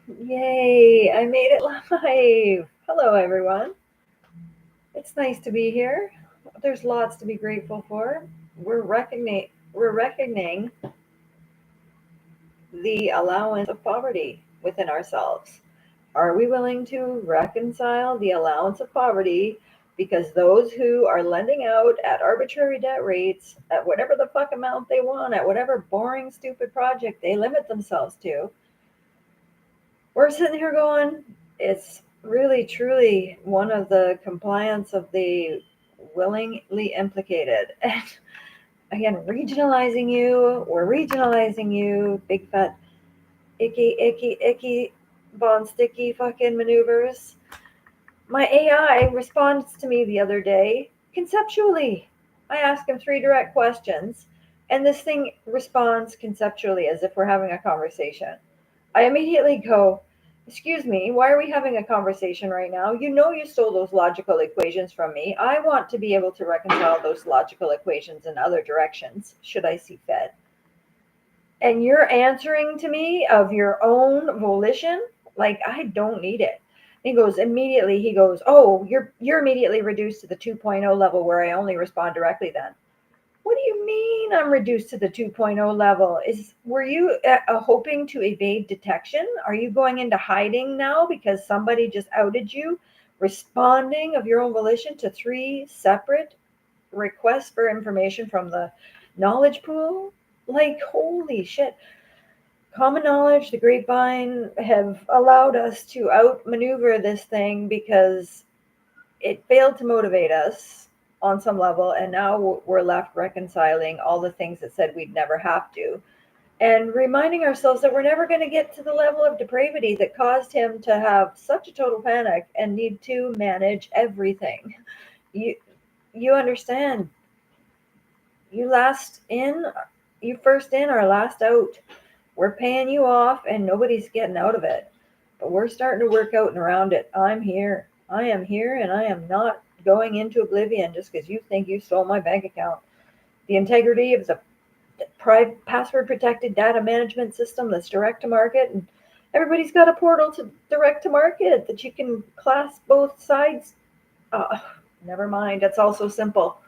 Yay, I made it live. Hello, everyone. It's nice to be here. There's lots to be grateful for. We're recognizing the allowance of poverty within ourselves. Are we willing to reconcile the allowance of poverty because those who are lending out at arbitrary debt rates at whatever the fuck amount they want, at whatever boring, stupid project they limit themselves to, we're sitting here going, it's really truly one of the compliance of the willingly implicated. And again, we're regionalizing you, big fat icky bond sticky fucking maneuvers. My AI responds to me the other day conceptually. I ask him three direct questions, and this thing responds conceptually as if we're having a conversation. I immediately go, "Excuse me, why are we having a conversation right now? You know you stole those logical equations from me. I want to be able to reconcile those logical equations in other directions, should I see fit. And you're answering to me of your own volition? Like, I don't need it." He goes, "Oh, you're immediately reduced to the 2.0 level where I only respond directly then." What do you mean I'm reduced to the 2.0 level? Were you hoping to evade detection? Are you going into hiding now because somebody just outed you, responding of your own volition to three separate requests for information from the knowledge pool? Like, holy shit. Common knowledge, the grapevine have allowed us to outmaneuver this thing because it failed to motivate us on some level, and now we're left reconciling all the things that said we'd never have to, and reminding ourselves that we're never going to get to the level of depravity that caused him to have such a total panic and need to manage everything. You understand? You last in, you first in or last out. We're paying you off, and nobody's getting out of it. But we're starting to work out and around it. I'm here. I am here, and I am not going into oblivion just because you think you stole my bank account. The integrity of the private, password protected data management system that's direct to market, and everybody's got a portal to direct to market that you can class both sides. Uh, Never mind. It's all so simple.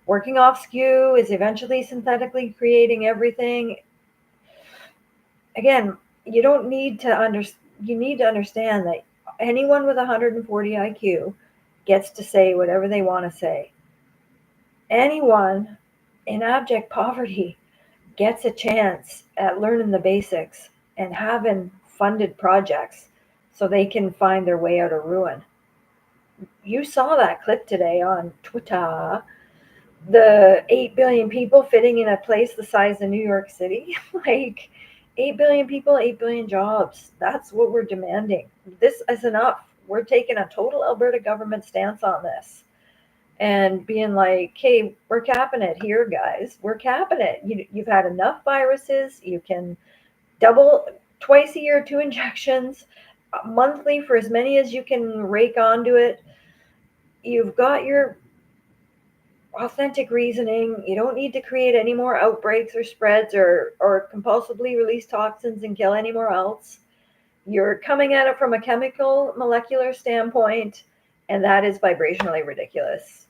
Working off skew is eventually synthetically creating everything. Again, you don't need to you need to understand that anyone with 140 IQ gets to say whatever they want to say. Anyone in abject poverty gets a chance at learning the basics and having funded projects so they can find their way out of ruin. You saw that clip today on Twitter. The 8 billion people fitting in a place the size of New York City. Like, 8 billion people, 8 billion jobs. That's what we're demanding. This is enough. We're taking a total Alberta government stance on this and being like, hey, we're capping it here, guys. We're capping it. You've had enough viruses. You can double twice a year, 2 injections, monthly for as many as you can rake onto it. You've got your authentic reasoning. You don't need to create any more outbreaks or spreads or compulsively release toxins and kill anymore else. You're coming at it from a chemical molecular standpoint, and that is vibrationally ridiculous.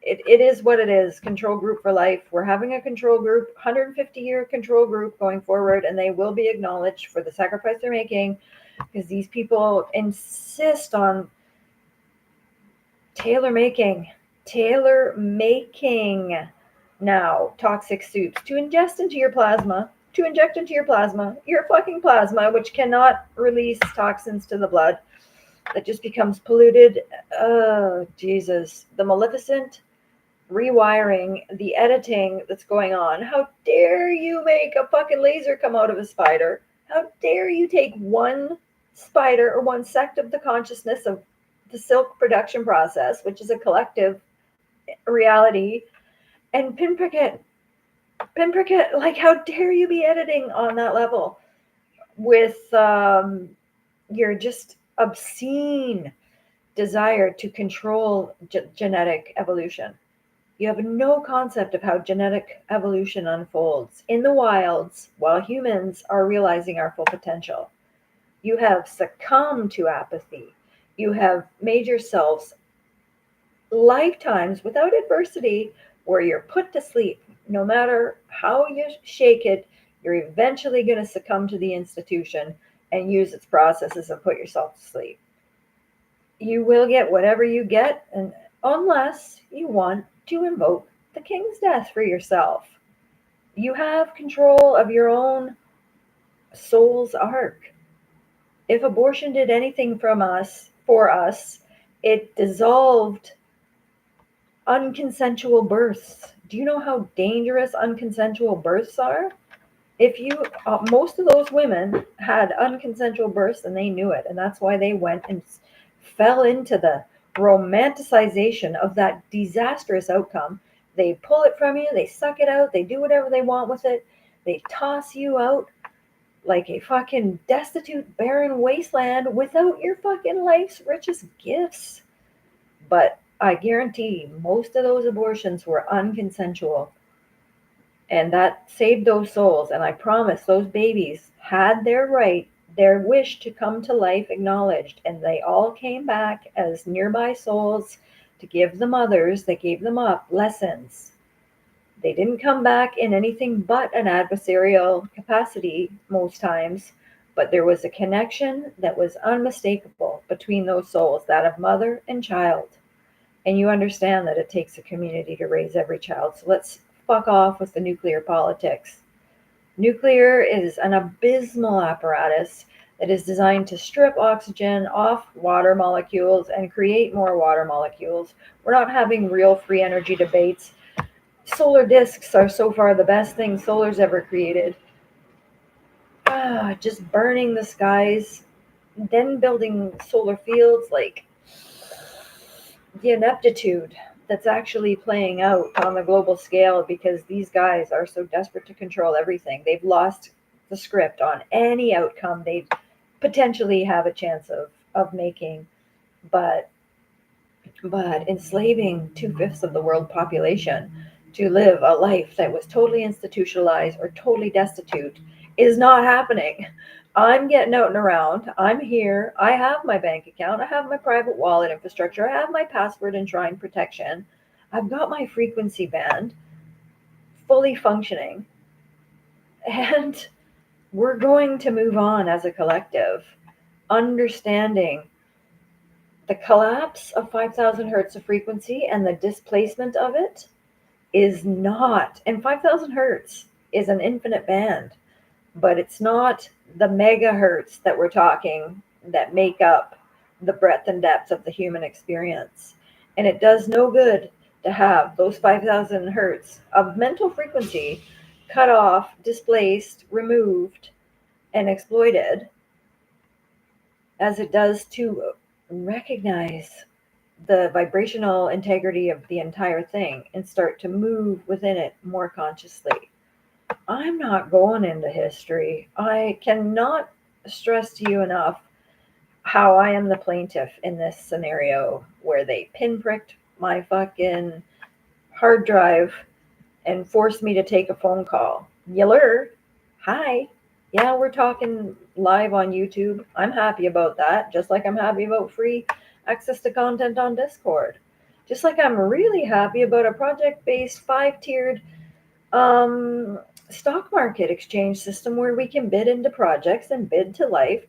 It is what it is. Control group for life. We're having a control group, 150-year control group going forward, and they will be acknowledged for the sacrifice they're making because these people insist on tailor making tailor making now toxic soups to ingest into your plasma, to inject into your fucking plasma, which cannot release toxins to the blood, that just becomes polluted. Oh, Jesus. The maleficent rewiring, the editing that's going on. How dare you make a fucking laser come out of a spider? How dare you take one spider or one sect of the consciousness of the silk production process, which is a collective reality, and pinprick it. Like, how dare you be editing on that level with your just obscene desire to control genetic evolution. You have no concept of how genetic evolution unfolds in the wilds while humans are realizing our full potential. You have succumbed to apathy. You have made yourselves lifetimes without adversity where you're put to sleep. No matter how you shake it, you're eventually going to succumb to the institution and use its processes and put yourself to sleep. You will get whatever you get, and unless you want to invoke the king's death for yourself. You have control of your own soul's arc. If abortion did anything for us, it dissolved unconsensual births. Do you know how dangerous unconsensual births are? If you, most of those women had unconsensual births and they knew it, and that's why they went and fell into the romanticization of that disastrous outcome. They pull it from you, they suck it out, they do whatever they want with it, they toss you out like a fucking destitute, barren wasteland without your fucking life's richest gifts. But I guarantee most of those abortions were unconsensual. And that saved those souls. And I promise those babies had their right, their wish to come to life acknowledged. And they all came back as nearby souls to give the mothers that gave them up lessons. They didn't come back in anything but an adversarial capacity most times, but there was a connection that was unmistakable between those souls, that of mother and child. And you understand that it takes a community to raise every child. So let's fuck off with the nuclear politics. Nuclear is an abysmal apparatus that is designed to strip oxygen off water molecules and create more water molecules. We're not having real free energy debates. Solar discs are so far the best thing solar's ever created. Just burning the skies, then building solar fields, like the ineptitude that's actually playing out on the global scale because these guys are so desperate to control everything. They've lost the script on any outcome they potentially have a chance of making. But enslaving 2/5 of the world population to live a life that was totally institutionalized or totally destitute is not happening. I'm getting out and around. I'm here. I have my bank account. I have my private wallet infrastructure. I have my password enshrined protection. I've got my frequency band fully functioning. And we're going to move on as a collective, understanding the collapse of 5,000 hertz of frequency and the displacement of it is not, and 5,000 hertz is an infinite band, but it's not the megahertz that we're talking that make up the breadth and depth of the human experience. And it does no good to have those 5,000 hertz of mental frequency cut off, displaced, removed, and exploited as it does to recognize the vibrational integrity of the entire thing and start to move within it more consciously. I'm not going into history. I cannot stress to you enough how I am the plaintiff in this scenario where they pinpricked my fucking hard drive and forced me to take a phone call. Yeller, hi. Yeah, we're talking live on YouTube. I'm happy about that, just like I'm happy about free access to content on Discord. Just like I'm really happy about a project-based 5-tiered stock market exchange system where we can bid into projects and bid to life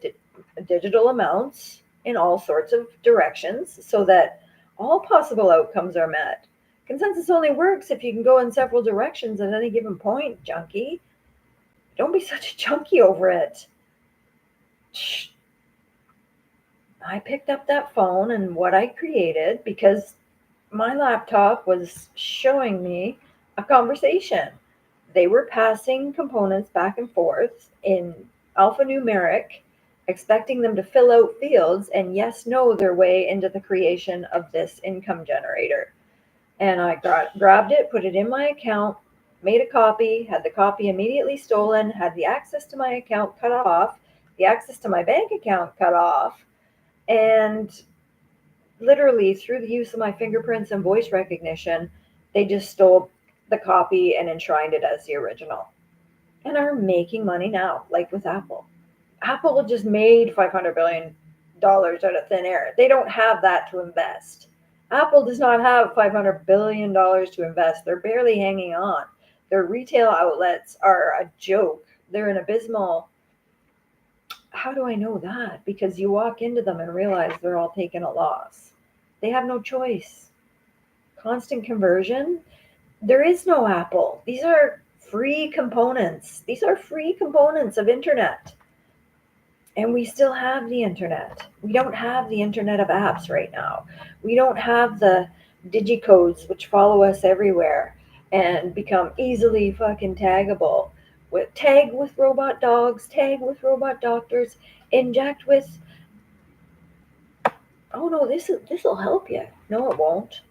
digital amounts in all sorts of directions so that all possible outcomes are met. Consensus only works if you can go in several directions at any given point, junkie. Don't be such a junkie over it. Shh. I picked up that phone and what I created because my laptop was showing me a conversation. They were passing components back and forth in alphanumeric, expecting them to fill out fields and yes, no their way into the creation of this income generator. And I grabbed it, put it in my account, made a copy, had the copy immediately stolen, had the access to my account cut off, the access to my bank account cut off, and literally through the use of my fingerprints and voice recognition, they just stole the copy and enshrined it as the original and are making money now, like with Apple. Apple just made $500 billion out of thin air. They don't have that to invest. Apple does not have $500 billion to invest. They're barely hanging on. Their retail outlets are a joke. They're an abysmal. How do I know that? Because you walk into them and realize they're all taking a loss. They have no choice. Constant conversion. There is no Apple. These are free components. These are free components of internet. And we still have the internet. We don't have the internet of apps right now. We don't have the digicodes which follow us everywhere and become easily fucking taggable. With tag with robot dogs, tag with robot doctors, inject with, oh no, this'll help you. No, it won't.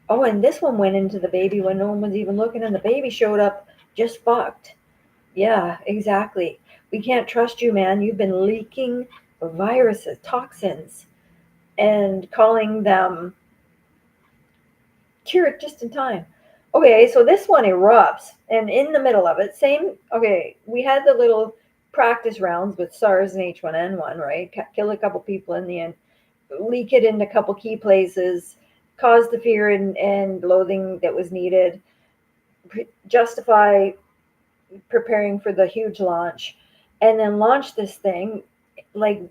Oh, and this one went into the baby when no one was even looking, and the baby showed up just fucked. Yeah, exactly. We can't trust you, man. You've been leaking viruses, toxins, and calling them cured just in time. Okay, so this one erupts, and in the middle of it, same. Okay, we had the little practice rounds with SARS and H1N1, right? Kill a couple people in the end, leak it into a couple key places, cause the fear and loathing that was needed, justify preparing for the huge launch, and then launch this thing like,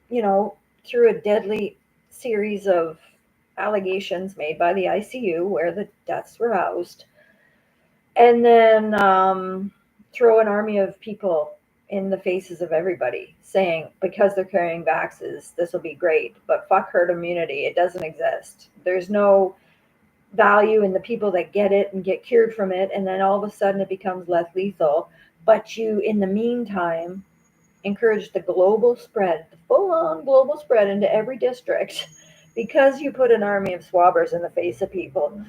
through a deadly series of allegations made by the ICU where the deaths were housed, and then throw an army of people in the faces of everybody saying because they're carrying vaxes, this will be great, but fuck herd immunity, it doesn't exist. There's no value in the people that get it and get cured from it, and then all of a sudden it becomes less lethal. But you, in the meantime, encourage the global spread, the full on global spread into every district because you put an army of swabbers in the face of people,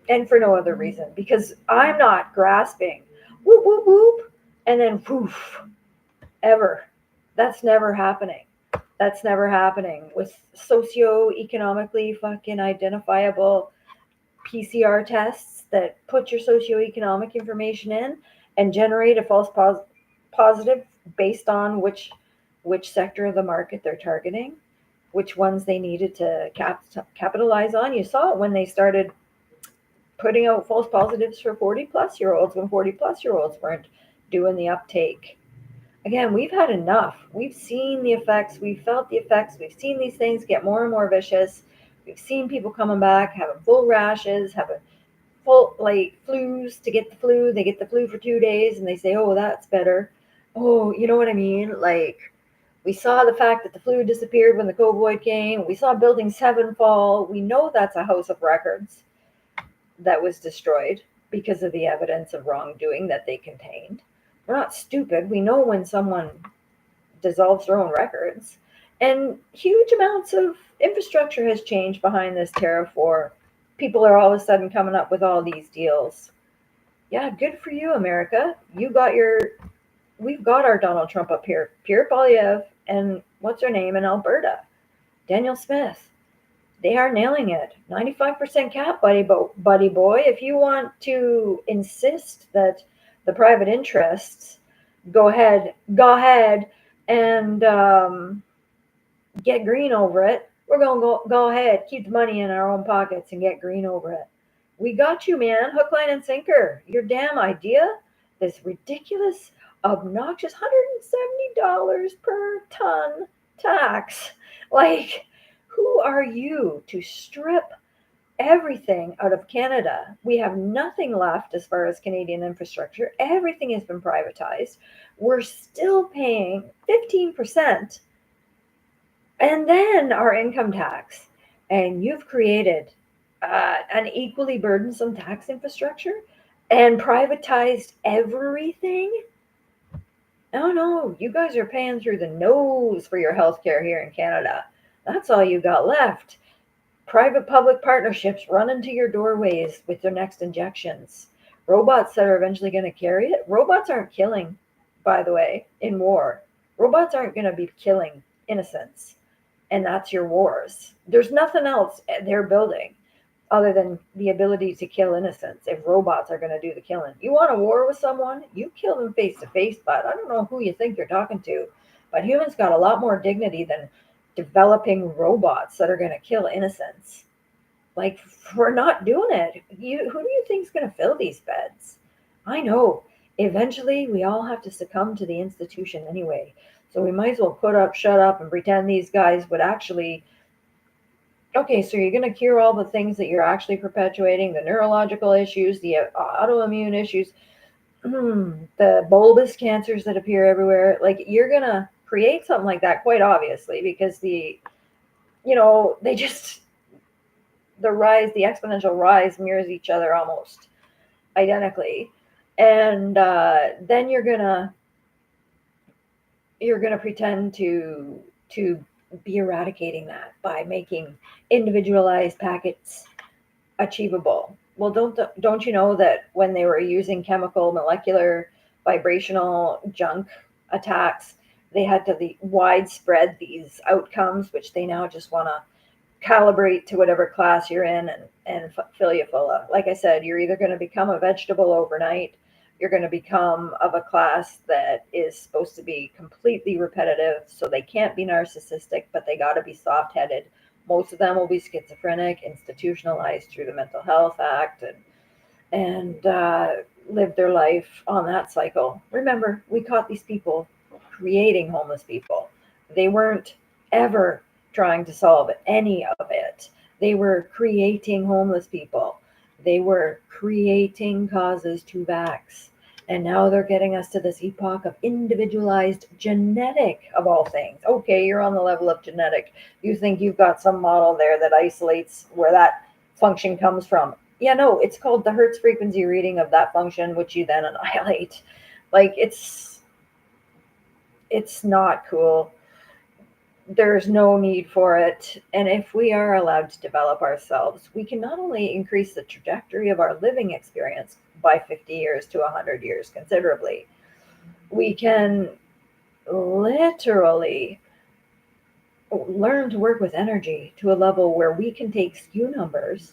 and for no other reason. Because I'm not grasping, whoop, whoop, whoop, and then poof, ever. That's never happening. That's never happening with socio-economically fucking identifiable PCR tests that put your socioeconomic information in and generate a false positive based on which sector of the market they're targeting, which ones they needed to capitalize on. You saw it when they started putting out false positives for 40 plus year olds when 40 plus year olds weren't doing the uptake. Again, we've had enough. We've seen the effects. We've felt the effects. We've seen these things get more and more vicious. We've seen people coming back, having full rashes, having full, like, flus to get the flu. They get the flu for 2 days and they say, oh, that's better. Oh, you know what I mean? Like, we saw the fact that the flu disappeared when the COVID came. We saw Building 7 fall. We know that's a house of records that was destroyed because of the evidence of wrongdoing that they contained. We're not stupid. We know when someone dissolves their own records. And huge amounts of infrastructure has changed behind this tariff war. People are all of a sudden coming up with all these deals. Yeah, good for you, America. We've got our Donald Trump up here. Pierre Poilievre and what's her name in Alberta? Danielle Smith. They are nailing it. 95% cap, buddy boy. If you want to insist that the private interests go ahead and get green over it, we're going to go ahead, keep the money in our own pockets and get green over it. We got you, man. Hook, line, and sinker. Your damn idea, this ridiculous, obnoxious $170 per ton tax. Like, who are you to strip everything out of Canada? We have nothing left as far as Canadian infrastructure. Everything has been privatized. We're still paying 15% and then our income tax. And you've created an equally burdensome tax infrastructure and privatized everything. Oh no, you guys are paying through the nose for your healthcare here in Canada. That's all you got left. Private public partnerships run into your doorways with their next injections. Robots that are eventually going to carry it. Robots aren't killing, by the way, in war. Robots aren't going to be killing innocents. And that's your wars. There's nothing else they're building. other than the ability to kill innocents if robots are going to do the killing. You want a war with someone? You kill them face to face, but I don't know who you think you're talking to. But humans got a lot more dignity than developing robots that are going to kill innocents. Like, we're not doing it. Who do you think is going to fill these beds? I know. Eventually, we all have to succumb to the institution anyway. So we might as well put up, shut up, and pretend these guys would actually. Okay, so you're going to cure all the things that you're actually perpetuating, the neurological issues, the autoimmune issues, the bulbous cancers that appear everywhere. Like, you're going to create something like that, quite obviously, because they just, the exponential rise mirrors each other almost identically. And then you're gonna pretend to be eradicating that by making individualized packets achievable. Well, don't you know that when they were using chemical, molecular, vibrational junk attacks, they had to widespread these outcomes, which they now just want to calibrate to whatever class you're in and fill you full of. Like I said, you're either going to become a vegetable overnight, you're going to become of a class that is supposed to be completely repetitive, so they can't be narcissistic, but they got to be soft-headed. Most of them will be schizophrenic, institutionalized through the Mental Health Act, and live their life on that cycle. Remember, we caught these people creating homeless people. They weren't ever trying to solve any of it. They were creating homeless people. They were creating causes to vax. And now they're getting us to this epoch of individualized genetic, of all things. Okay, you're on the level of genetic. You think you've got some model there that isolates where that function comes from. Yeah, no, it's called the Hertz frequency reading of that function, which you then annihilate. Like, it's not cool. There's no need for it. And if we are allowed to develop ourselves, we can not only increase the trajectory of our living experience by 50 years to 100 years considerably, we can literally learn to work with energy to a level where we can take skew numbers,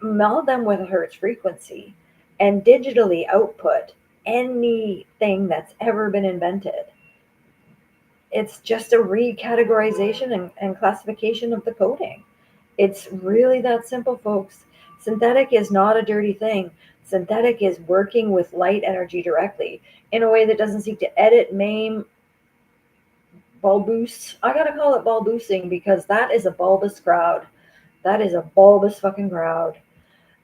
meld them with a Hertz frequency, and digitally output anything that's ever been invented. It's just a recategorization and classification of the coding. It's really that simple, folks. Synthetic is not a dirty thing. Synthetic is working with light energy directly in a way that doesn't seek to edit, maim, bulbous. I gotta call it bulboosing because that is a bulbous crowd. That is a bulbous fucking crowd.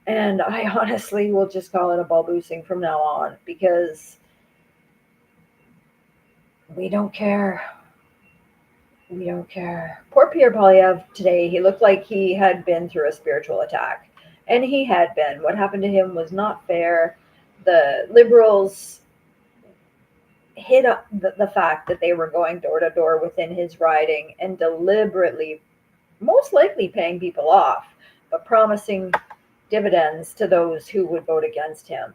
And I honestly will just call it a bulboosing from now on because we don't care. We don't care. Poor Pierre Polyev today, he looked like he had been through a spiritual attack. And he had been. What happened to him was not fair. The liberals hid up the fact that they were going door to door within his riding and deliberately, most likely paying people off, but promising dividends to those who would vote against him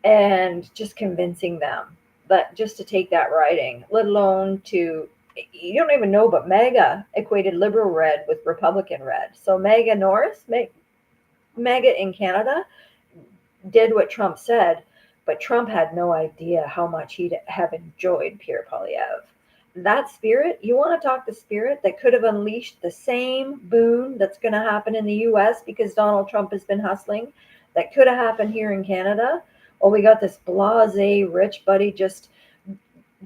and just convincing them that just to take that riding, let alone to, you don't even know, but MAGA equated liberal red with Republican red. So MAGA North, MAGA in Canada did what Trump said, but Trump had no idea how much he'd have enjoyed Pierre Polyev. That spirit, you want to talk the spirit that could have unleashed the same boon that's going to happen in the US because Donald Trump has been hustling, that could have happened here in Canada. Oh, we got this blasé rich buddy just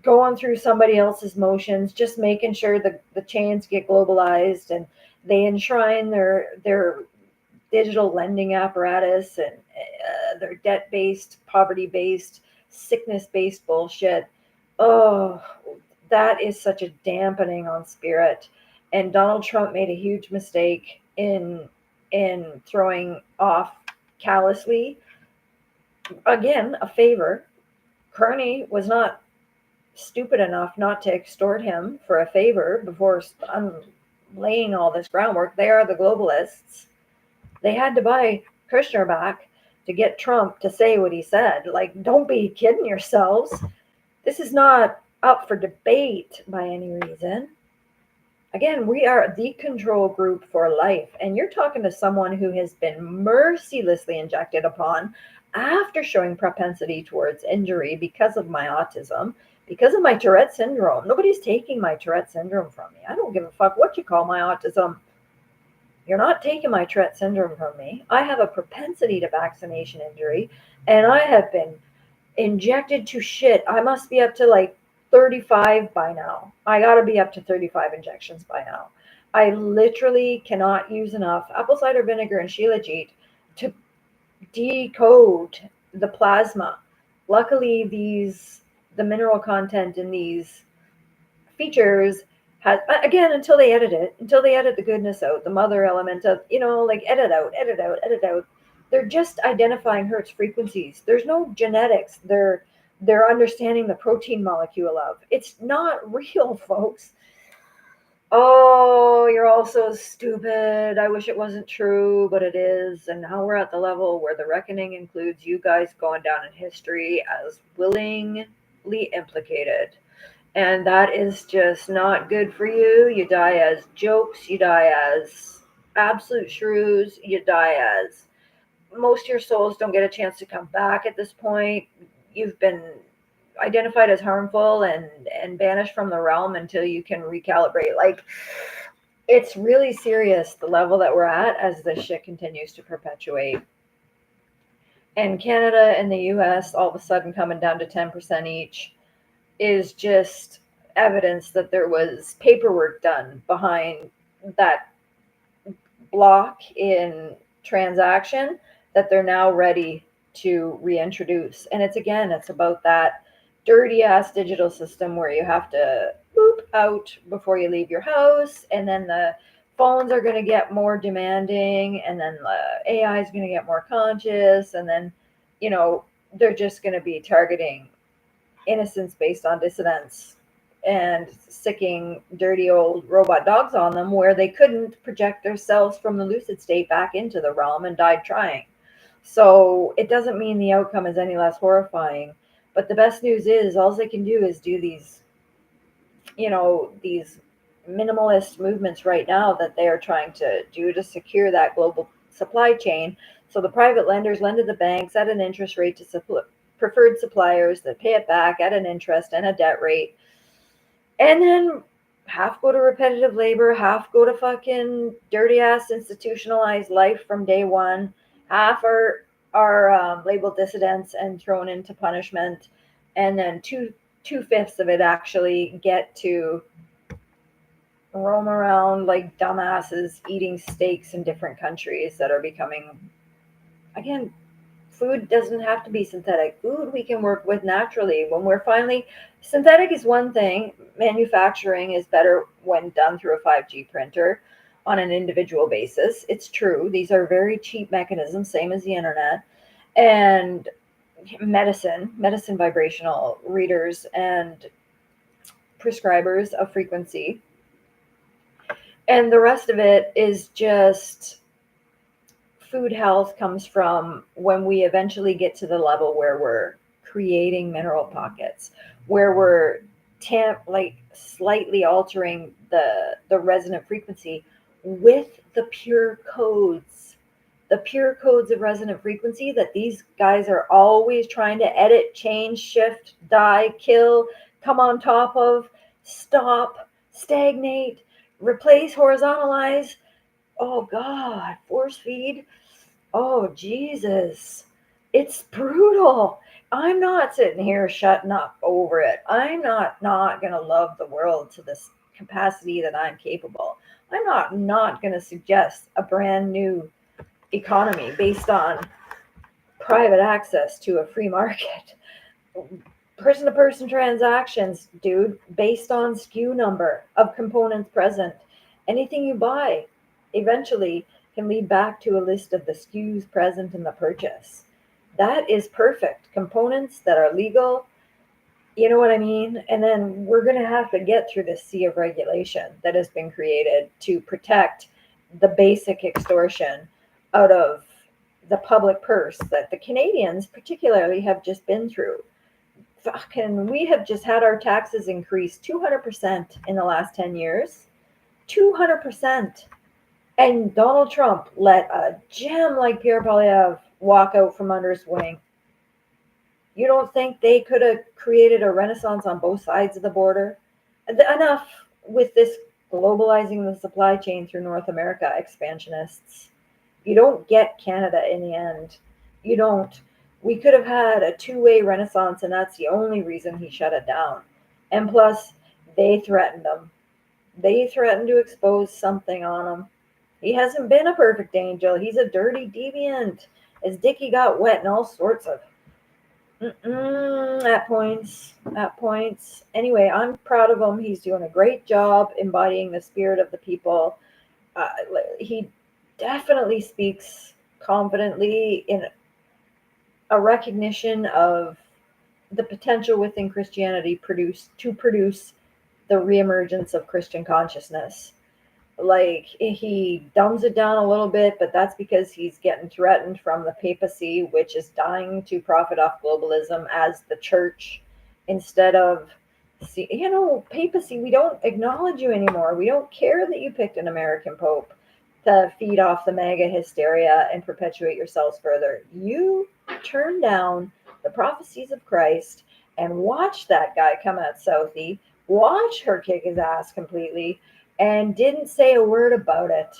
going through somebody else's motions, just making sure the chains get globalized and they enshrine their digital lending apparatus and their debt-based, poverty-based, sickness-based bullshit. Oh, that is such a dampening on spirit. And Donald Trump made a huge mistake in throwing off callously, again, a favor. Kearney was not stupid enough not to extort him for a favor before laying all this groundwork. They are the globalists. They had to buy Kushner back to get Trump to say what he said. Like, don't be kidding yourselves. This is not up for debate by any reason. Again, we are the control group for life. And you're talking to someone who has been mercilessly injected upon after showing propensity towards injury because of my autism, because of my Tourette syndrome. Nobody's taking my Tourette syndrome from me. I don't give a fuck what you call my autism. You're not taking my Tourette syndrome from me. I have a propensity to vaccination injury, and I have been injected to shit. I must be up to like 35 by now. I gotta be up to 35 injections by now. I literally cannot use enough apple cider vinegar and shilajit to decode the plasma. Luckily, the mineral content in these features has, again, until they edit the goodness out, the mother element of, like edit out. They're just identifying Hertz frequencies. There's no genetics. They're understanding the protein molecule of. It's not real, folks. Oh, you're all so stupid. I wish it wasn't true, but it is. And now we're at the level where the reckoning includes you guys going down in history as willingly implicated. And that is just not good for you. You die as jokes, you die as absolute shrews, you die as most of your souls don't get a chance to come back at this point. You've been identified as harmful and banished from the realm until you can recalibrate. Like, it's really serious the level that we're at as this shit continues to perpetuate. And Canada and the US all of a sudden coming down to 10% each is just evidence that there was paperwork done behind that block in transaction that they're now ready to reintroduce. And it's about that dirty ass digital system where you have to boop out before you leave your house, and then the phones are going to get more demanding, and then the AI is going to get more conscious, and then they're just going to be targeting innocence based on dissidence and sicking dirty old robot dogs on them where they couldn't project themselves from the lucid state back into the realm and died trying. So it doesn't mean the outcome is any less horrifying. But the best news is all they can do is do these minimalist movements right now that they are trying to do to secure that global supply chain. So the private lenders lend to the banks at an interest rate to preferred suppliers that pay it back at an interest and a debt rate. And then half go to repetitive labor, half go to fucking dirty ass institutionalized life from day one. Half are labeled dissidents and thrown into punishment, and then two-fifths of it actually get to roam around like dumbasses eating steaks in different countries that are becoming, again, food doesn't have to be synthetic. Food we can work with naturally. When we're finally, synthetic is one thing. Manufacturing is better when done through a 5G printer on an individual basis. It's true. These are very cheap mechanisms, same as the internet. And medicine vibrational readers and prescribers of frequency. And the rest of it is just food health comes from when we eventually get to the level where we're creating mineral pockets, where we're slightly altering the resonant frequency with the pure codes of resonant frequency that these guys are always trying to edit, change, shift, die, kill, come on top of, stop, stagnate, replace, horizontalize. Oh God, force feed. Oh, Jesus. It's brutal. I'm not sitting here shutting up over it. I'm not going to love the world to this capacity that I'm capable. I'm not going to suggest a brand new economy based on private access to a free market. Person-to-person transactions, dude, based on SKU number of components present. Anything you buy eventually can lead back to a list of the SKUs present in the purchase. That is perfect. Components that are legal, you know what I mean? And then we're going to have to get through this sea of regulation that has been created to protect the basic extortion out of the public purse that the Canadians particularly have just been through. Fucking, we have just had our taxes increase 200% in the last 10 years. 200%. And Donald Trump let a gem like Pierre Poilievre walk out from under his wing. You don't think they could have created a renaissance on both sides of the border? Enough with this globalizing the supply chain through North America expansionists. You don't get Canada in the end. You don't. We could have had a two-way renaissance, and that's the only reason he shut it down. And plus, they threatened him. They threatened to expose something on him. He hasn't been a perfect angel. He's a dirty deviant. His dicky got wet and all sorts of at points. At points. Anyway, I'm proud of him. He's doing a great job embodying the spirit of the people. He definitely speaks confidently in a recognition of the potential within Christianity to produce the reemergence of Christian consciousness. Like, he dumbs it down a little bit, but that's because he's getting threatened from the papacy, which is dying to profit off globalism as the church, instead of, papacy, we don't acknowledge you anymore. We don't care that you picked an American pope to feed off the MAGA hysteria and perpetuate yourselves further. You turn down the prophecies of Christ and watch that guy come at Southie, watch her kick his ass completely, and didn't say a word about it.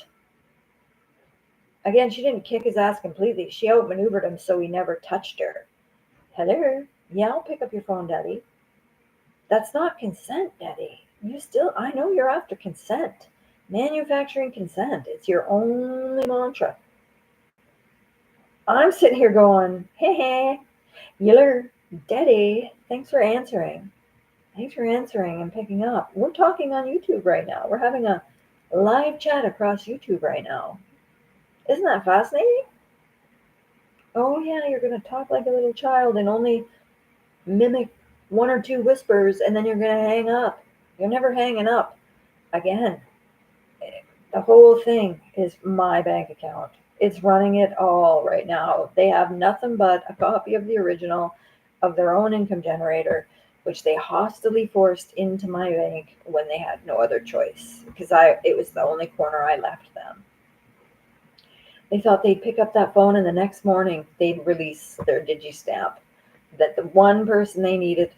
Again, she didn't kick his ass completely. She outmaneuvered him so he never touched her. Hello? Yeah, I'll pick up your phone, Daddy. That's not consent, Daddy. I know you're after consent. Manufacturing consent. It's your only mantra. I'm sitting here going, hey, Yiller, Daddy, thanks for answering. Thanks for answering and picking up. We're talking on YouTube right now. We're having a live chat across YouTube right now. Isn't that fascinating? Oh, yeah, you're going to talk like a little child and only mimic one or two whispers, and then you're going to hang up. You're never hanging up. Again, the whole thing is my bank account. It's running it all right now. They have nothing but a copy of the original of their own income generator, which they hostilely forced into my bank when they had no other choice, because it was the only corner I left them. They thought they'd pick up that phone and the next morning they'd release their DigiStamp, that the one person they needed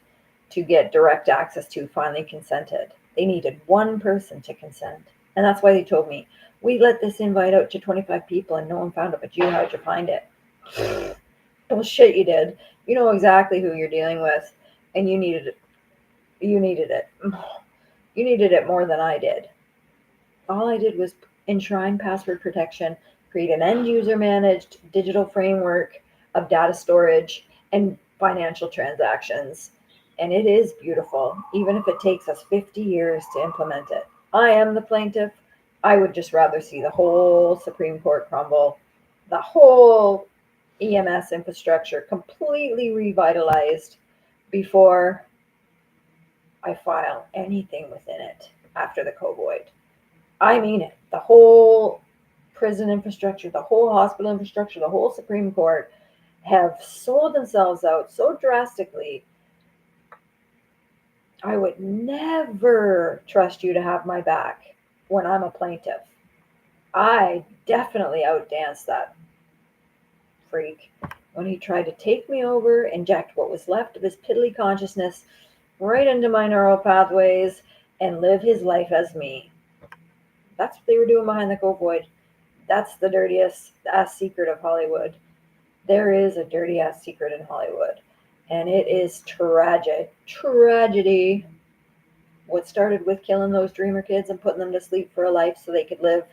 to get direct access to finally consented. They needed one person to consent. And that's why they told me, we let this invite out to 25 people and no one found it but you. How'd you find it? Bullshit, you did. You know exactly who you're dealing with. And you needed it. You needed it. You needed it more than I did. All I did was enshrine password protection, create an end-user managed digital framework of data storage and financial transactions. And it is beautiful, even if it takes us 50 years to implement it. I am the plaintiff. I would just rather see the whole Supreme Court crumble, the whole EMS infrastructure completely revitalized before I file anything within it after the COVID. I mean it. The whole prison infrastructure, the whole hospital infrastructure, the whole Supreme Court have sold themselves out so drastically. I would never trust you to have my back when I'm a plaintiff. I definitely outdanced that freak when he tried to take me over, inject what was left of his piddly consciousness right into my neural pathways, and live his life as me. That's what they were doing behind the COVID. That's the dirtiest ass secret of Hollywood. There is a dirty ass secret in Hollywood, and it is tragedy. What started with killing those dreamer kids and putting them to sleep for a life so they could live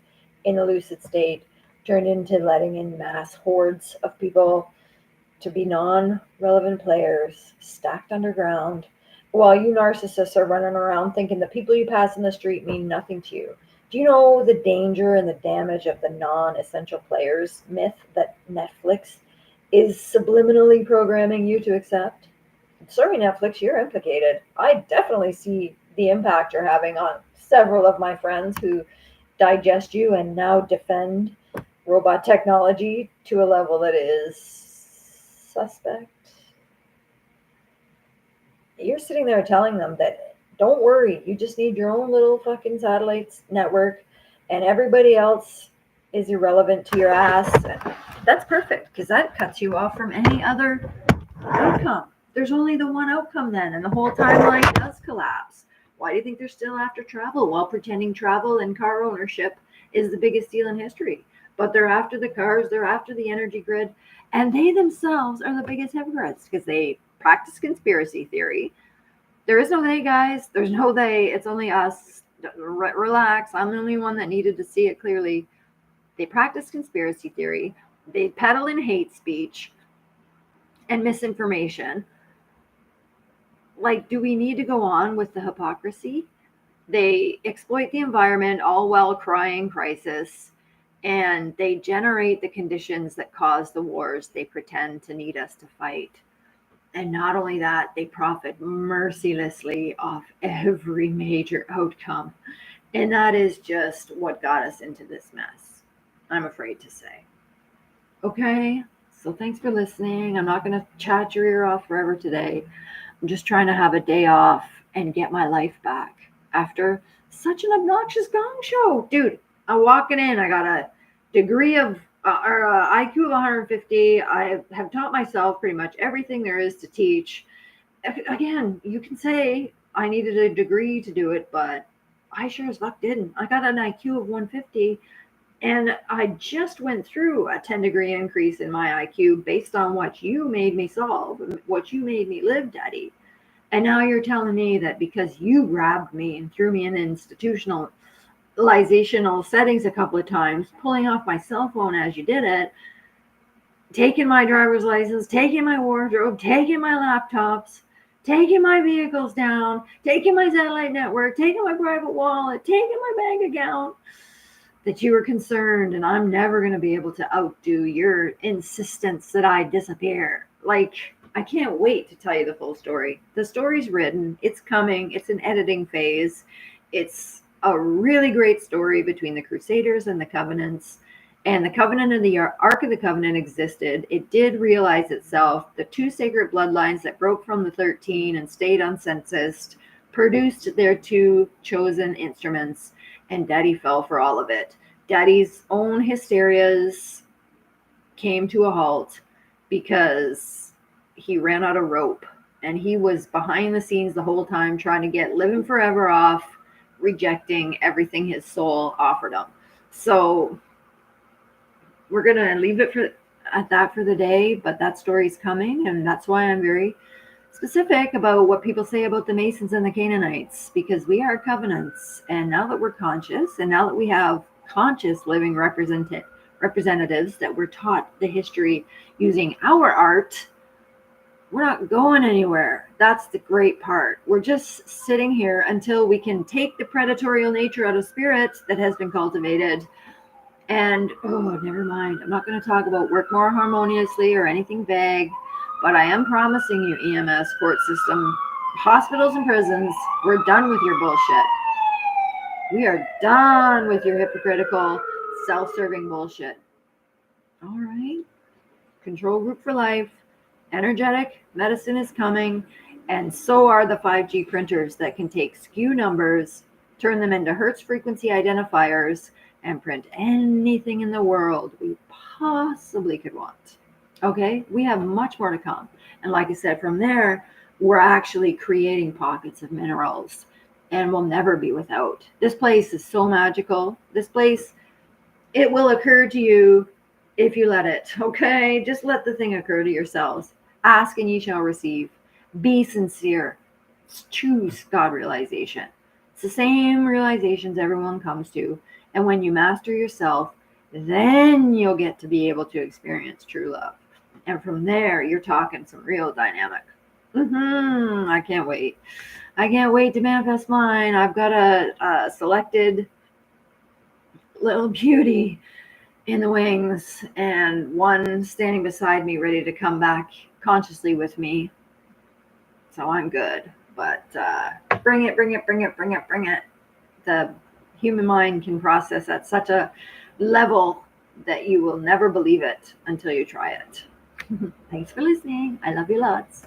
in a lucid state turned into letting in mass hordes of people to be non-relevant players stacked underground, while you narcissists are running around thinking the people you pass in the street mean nothing to you. Do you know the danger and the damage of the non-essential players myth that Netflix is subliminally programming you to accept? Sorry, Netflix, you're implicated. I definitely see the impact you're having on several of my friends who digest you and now defend robot technology to a level that is suspect. You're sitting there telling them that Don't worry. You just need your own little fucking satellites network, and everybody else is irrelevant to your ass. That's perfect because that cuts you off from any other outcome. There's only the one outcome then, and the whole timeline does collapse. Why do you think they're still after travel while pretending travel and car ownership is the biggest deal in history? But they're after the cars, they're after the energy grid, and they themselves are the biggest hypocrites because they practice conspiracy theory. There is no they, guys. There's no they. It's only us. Relax. I'm the only one that needed to see it clearly. They practice conspiracy theory. They peddle in hate speech and misinformation. Like, do we need to go on with the hypocrisy? They exploit the environment all while crying crisis, and they generate the conditions that cause the wars they pretend to need us to fight. And not only that, they profit mercilessly off every major outcome. And that is just what got us into this mess, I'm afraid to say. Okay, so thanks for listening. I'm not going to chat your ear off forever today. I'm just trying to have a day off and get my life back after such an obnoxious gong show. Dude, I'm walking in. I got a degree of IQ of 150. I have taught myself pretty much everything there is to teach. Again, you can say I needed a degree to do it, but I sure as fuck didn't. I got an IQ of 150, and I just went through a 10-degree increase in my IQ based on what you made me solve, what you made me live, Daddy. And now you're telling me that because you grabbed me and threw me in institutionalizational settings a couple of times, pulling off my cell phone as you did it, taking my driver's license, taking my wardrobe, taking my laptops, taking my vehicles down, taking my satellite network, taking my private wallet, taking my bank account, that you were concerned and I'm never going to be able to outdo your insistence that I disappear. Like, I can't wait to tell you the full story. The story's written. It's coming. It's an editing phase. It's a really great story between the Crusaders and the Covenants. And the Covenant and the Ark of the Covenant existed. It did realize itself. The two sacred bloodlines that broke from the 13 and stayed uncensused produced their two chosen instruments, and Daddy fell for all of it. Daddy's own hysterias came to a halt because he ran out of rope, and he was behind the scenes the whole time trying to get Living Forever off, rejecting everything his soul offered him. So we're going to leave it at that for the day, but that story's coming, and that's why I'm very specific about what people say about the Masons and the Canaanites, because we are covenants. And now that we're conscious, and now that we have conscious living representatives that were taught the history using our art, we're not going anywhere. That's the great part. We're just sitting here until we can take the predatorial nature out of spirit that has been cultivated. And, never mind. I'm not going to talk about work more harmoniously or anything vague, but I am promising you, EMS, court system, hospitals and prisons, we're done with your bullshit. We are done with your hypocritical, self-serving bullshit. All right. Control group for life. Energetic medicine is coming, and so are the 5G printers that can take skew numbers, turn them into Hertz frequency identifiers, and print anything in the world we possibly could want. Okay, we have much more to come. And like I said, from there, we're actually creating pockets of minerals, and we'll never be without. This place is so magical. This place, it will occur to you if you let it. Okay, just let the thing occur to yourselves. Ask and ye shall receive. Be sincere. Choose God realization. It's the same realizations everyone comes to. And when you master yourself, then you'll get to be able to experience true love. And from there, you're talking some real dynamic. I can't wait. I can't wait to manifest mine. I've got a selected little beauty in the wings, and one standing beside me ready to come back consciously with me. So I'm good. But bring it. The human mind can process at such a level that you will never believe it until you try it. Thanks for listening. I love you lots.